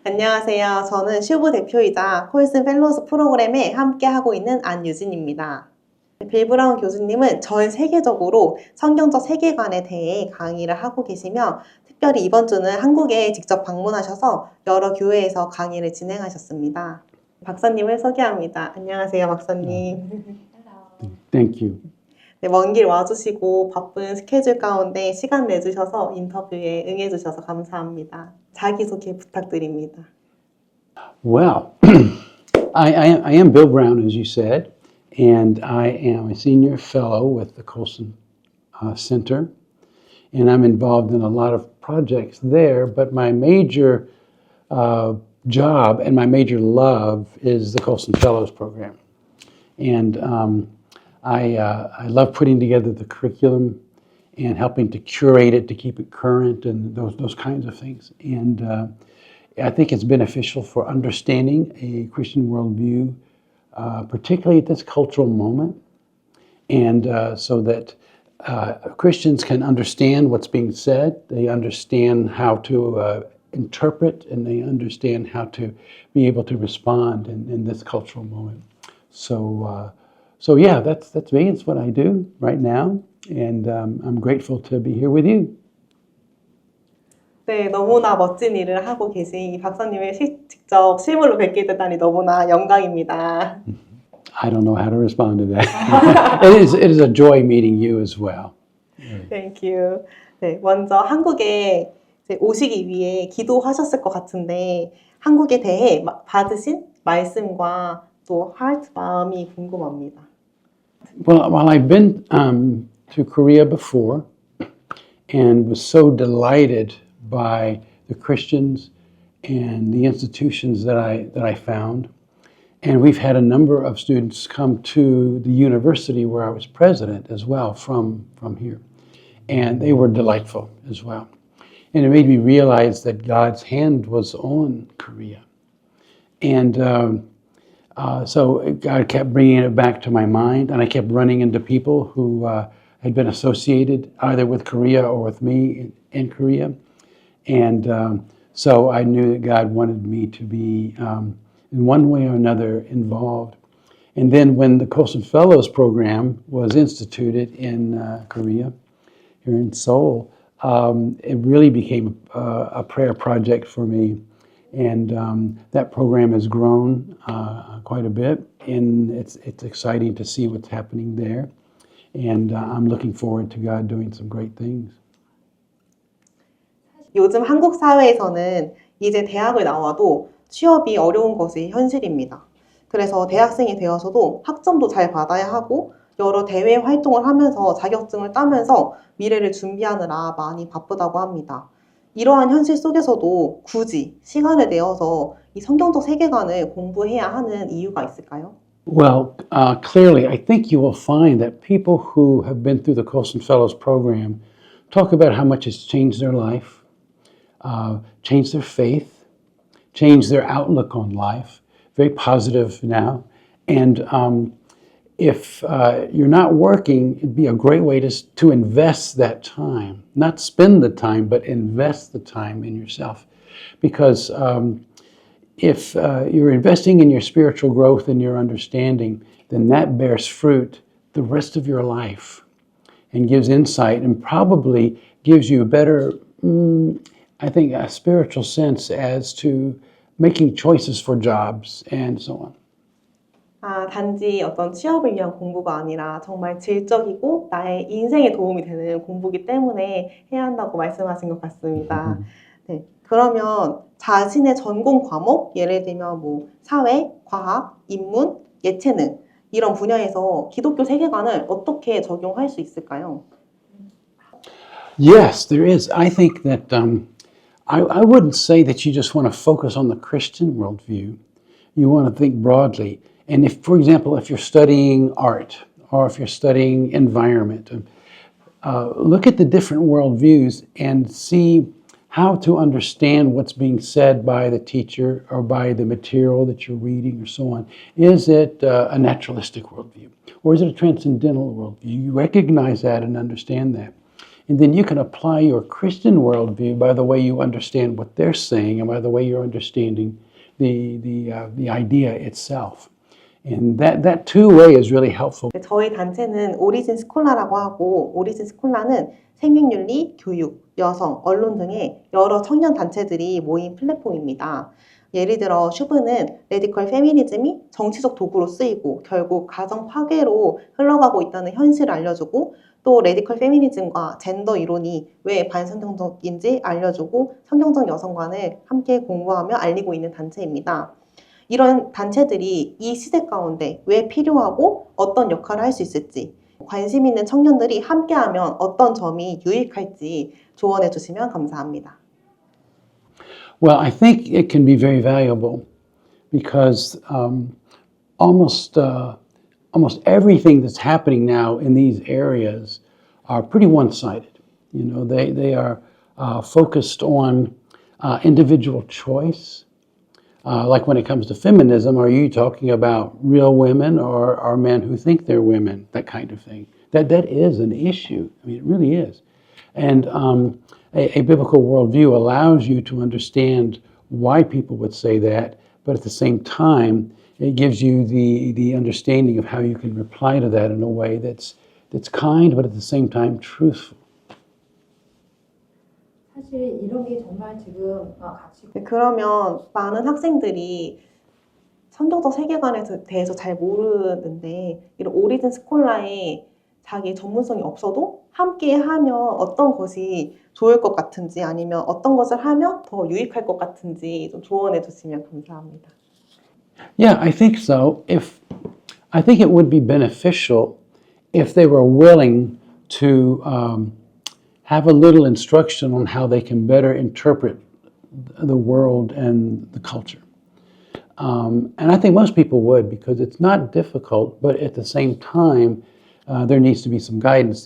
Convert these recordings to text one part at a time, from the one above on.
안녕하세요. 저는 슈브 대표이자 콜슨 펠로우스 프로그램에 함께하고 있는 안유진입니다. 빌 브라운 교수님은 전 세계적으로 성경적 세계관에 대해 강의를 하고 계시며 특별히 이번 주는 한국에 직접 방문하셔서 여러 교회에서 강의를 진행하셨습니다. 박사님을 소개합니다. 안녕하세요, 박사님. Thank you. 네, 먼 길 와주시고 바쁜 스케줄 가운데 시간 내주셔서 인터뷰에 응해주셔서 감사합니다. 자기소개 부탁드립니다. Well, I am Bill Brown, as you said, and I am a senior fellow with the Colson Center, and I'm involved in a lot of projects there, but my major job and my major love is the Colson Fellows program. And I love putting together the curriculum and helping to curate it to keep it current and those kinds of things. And I think it's beneficial for understanding a Christian worldview, particularly at this cultural moment, and so that Christians can understand what's being said, they understand how to interpret, and they understand how to be able to respond in this cultural moment. So yeah, that's me. It's what I do right now, and I'm grateful to be here with you. 네, 너무나 멋진 일을 하고 계신 이 박사님을 직접 실물로 뵙게 되다니 너무나 영광입니다. I don't know how to respond to that. It is a joy meeting you as well. Thank you. 네, 먼저 한국에 오시기 위해 기도하셨을 것 같은데 한국에 대해 받으신 말씀과 또 하트 마음이 궁금합니다. Well, I've been to Korea before and was so delighted by the Christians and the institutions that I found. And we've had a number of students come to the university where I was president as well from here. And they were delightful as well. And it made me realize that God's hand was on Korea. And so God kept bringing it back to my mind, and I kept running into people who had been associated either with Korea or with me in Korea. And so I knew that God wanted me to be, in one way or another, involved. And then when the Colson Fellows program was instituted in Korea, here in Seoul, it really became a prayer project for me. And that program has grown quite a bit, and it's exciting to see what's happening there. And I'm looking forward to God doing some great things. 요즘 한국 사회에서는 이제 대학을 나와도 취업이 어려운 것이 현실입니다. 그래서 대학생이 되어서도 학점도 잘 받아야 하고 여러 대외 활동을 하면서 자격증을 따면서 미래를 준비하느라 많이 바쁘다고 합니다. 이러한 현실 속에서도 굳이 시간을 내어서 이 성경적 세계관을 공부해야 하는 이유가 있을까요? Well, clearly, I think you will find that people who have been through the Colson Fellows program talk about how much it's changed their life, changed their faith, changed their outlook on life, very positive now. And if you're not working, it'd be a great way to invest that time, not spend the time, but invest the time in yourself. Because if you're investing in your spiritual growth and your understanding, then that bears fruit the rest of your life and gives insight and probably gives you a better, I think, a spiritual sense as to making choices for jobs and so on. 단지 어떤 취업을 위한 공부가 아니라 정말 질적이고 나의 인생에 도움이 되는 공부이기 때문에 해야 한다고 말씀하신 것 같습니다. 네, 그러면 자신의 전공 과목, 예를 들면 뭐 사회, 과학, 인문, 예체능 이런 분야에서 기독교 세계관을 어떻게 적용할 수 있을까요? Yes, there is. I think that I wouldn't say that you just want to focus on the Christian worldview. You want to think broadly. And if, for example, if you're studying art or if you're studying environment, look at the different worldviews and see how to understand what's being said by the teacher or by the material that you're reading or so on. Is it a naturalistic worldview or is it a transcendental worldview? You recognize that and understand that. And then you can apply your Christian worldview by the way you understand what they're saying and by the way you're understanding the idea itself. And that two-way is really helpful. 저희 단체는 오리진스콜라라고 하고, 오리진스콜라는 생명윤리, 교육, 여성, 언론 등의 여러 청년 단체들이 모인 플랫폼입니다. 예를 들어 슈브는 레디컬 페미니즘이 정치적 도구로 쓰이고 결국 가정 파괴로 흘러가고 있다는 현실을 알려주고, 또 레디컬 페미니즘과 젠더 이론이 왜 반성경적인지 알려주고 성경적 여성관을 함께 공부하며 알리고 있는 단체입니다. 이런 단체들이 이 시대 가운데 왜 필요하고 어떤 역할을 할 수 있을지, 관심 있는 청년들이 함께하면 어떤 점이 유익할지 조언해 주시면 감사합니다. Well, I think it can be very valuable because almost everything that's happening now in these areas are pretty one-sided. You know, they are focused on individual choice. Like when it comes to feminism, are you talking about real women or men who think they're women? That kind of thing. That is an issue. I mean, it really is. And a biblical worldview allows you to understand why people would say that, but at the same time, it gives you the understanding of how you can reply to that in a way that's kind, but at the same time truthful. 사실 이런 게 정말 지금 같이 그러면 많은 학생들이 성경적 세계관에 대해서 잘 모르는데 이런 오리진스콜라에 자기 전문성이 없어도 함께 하면 어떤 것이 좋을 것 같은지 아니면 어떤 것을 하면 더 유익할 것 같은지 좀 조언해 주시면 감사합니다. Yeah, I think so. I think it would be beneficial if they were willing to have a little instruction on how they can better interpret the world and the culture. And I think most people would because it's not difficult, but at the same time, there needs to be some guidance.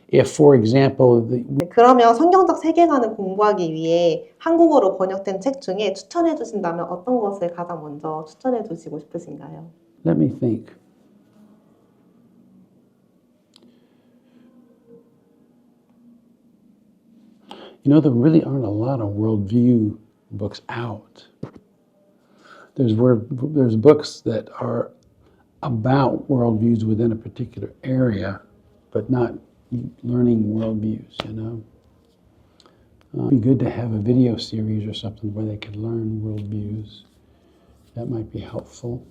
If for example, 그러면 성경적 세계관을 공부하기 위해 한국어로 번역된 책 중에 추천해 주신다면 어떤 것을 가장 먼저 추천해 주시고 싶으신가요? Let me think. You know, there really aren't a lot of worldview books out. There's books that are about worldviews within a particular area, but not learning worldviews, you know. It'd be good to have a video series or something where they could learn worldviews. That might be helpful.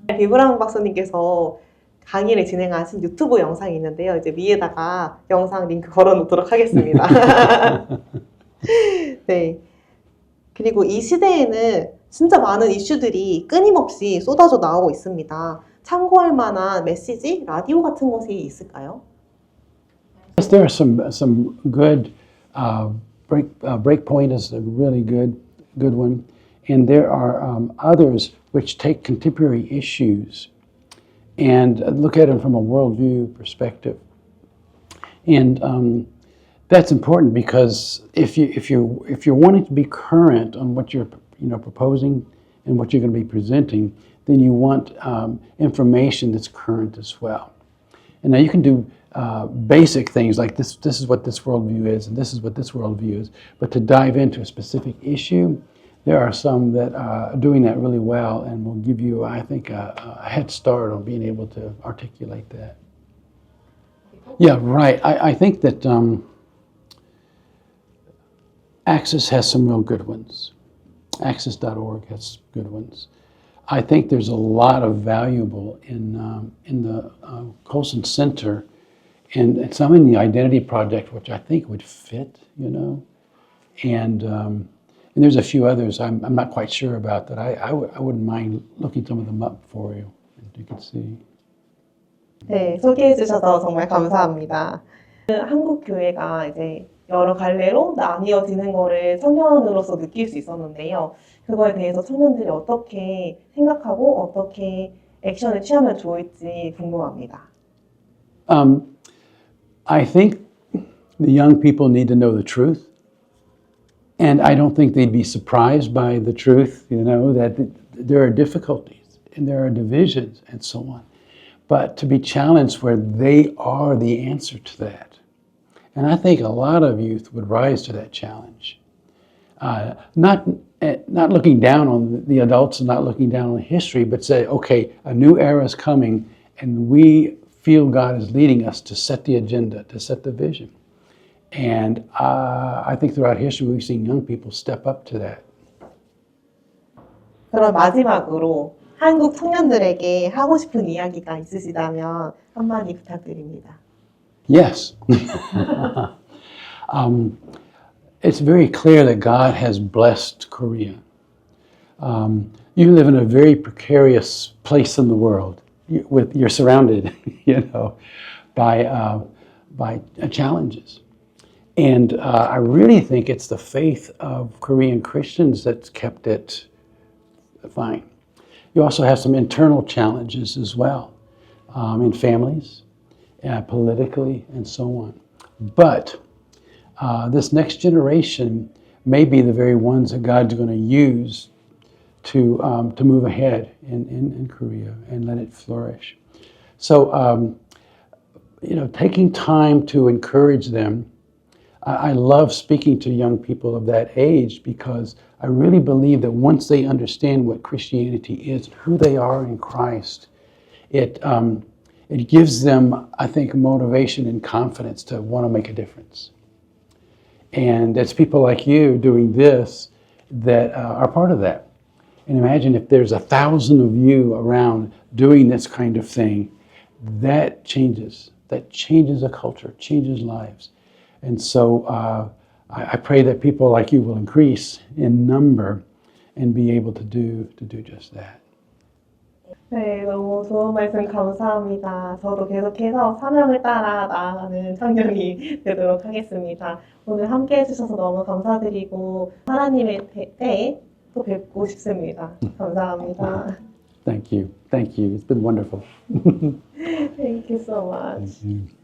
비브라운 박사님께서 강의를 진행하신 유튜브 영상이 있는데요. 이제 위에다가 영상 링크 걸어놓도록 하겠습니다. 네. 그리고 이 시대에는 진짜 많은 이슈들이 끊임없이 쏟아져 나오고 있습니다. 참고할 만한 메시지, 라디오 같은 것이 있을까요? Yes, there are some good Breakpoint is a really good one, and there are others which take contemporary issues and look at them from a worldview perspective. And that's important because if you're wanting to be current on what you're proposing and what you're going to be presenting, then you want information that's current as well. And now you can do basic things like this is what this worldview is and this is what this worldview is, but to dive into a specific issue, there are some that are doing that really well and will give you, I think, a head start on being able to articulate that. Yeah, right. I think that Access has some real good ones. Access.org has good ones. I think there's a lot of valuable in the Colson Center and some in the Identity Project, which I think would fit, and there's a few others I'm not quite sure about that I wouldn't mind looking some of them up for you, and you can see. 네, 소개해 주셔서 정말 감사합니다. 한국 교회가 이제 여러 갈래로 나뉘어지는 거를 청년으로서 느낄 수 있었는데요. 그거에 대해서 청년들이 어떻게 생각하고 어떻게 액션을 취하면 좋을지 궁금합니다. I think the young people need to know the truth. And I don't think they'd be surprised by the truth, that there are difficulties and there are divisions and so on. But to be challenged where they are the answer to that. And I think a lot of youth would rise to that challenge. Not looking down on the adults and not looking down on history, but say, okay, a new era is coming and we feel God is leading us to set the agenda, to set the vision. And I think throughout history we've seen young people step up to that. 그럼 마지막으로 한국 청년들에게 하고 싶은 이야기가 있으시다면 한마디 부탁드립니다. Yes. It's very clear that God has blessed Korea. You live in a very precarious place in the world. You're surrounded, by challenges. And I really think it's the faith of Korean Christians that's kept it fine. You also have some internal challenges as well, in families, politically, and so on. But this next generation may be the very ones that God's going to use to move ahead in Korea and let it flourish. So, taking time to encourage them. I love speaking to young people of that age because I really believe that once they understand what Christianity is, who they are in Christ, it gives them, I think, motivation and confidence to want to make a difference. And it's people like you doing this that are part of that. And imagine if there's 1,000 of you around doing this kind of thing, that changes a culture, changes lives. And so I pray that people like you will increase in number and be able to do just that. 네, 너무 좋은 말씀 감사합니다. 저도 계속해서 사명을 따라 나아가는 청년이 되도록 하겠습니다. 오늘 함께 해주셔서 너무 감사드리고 하나님의 때에 또 뵙고 싶습니다. 감사합니다. Thank you. It's been wonderful. Thank you so much. Thank you.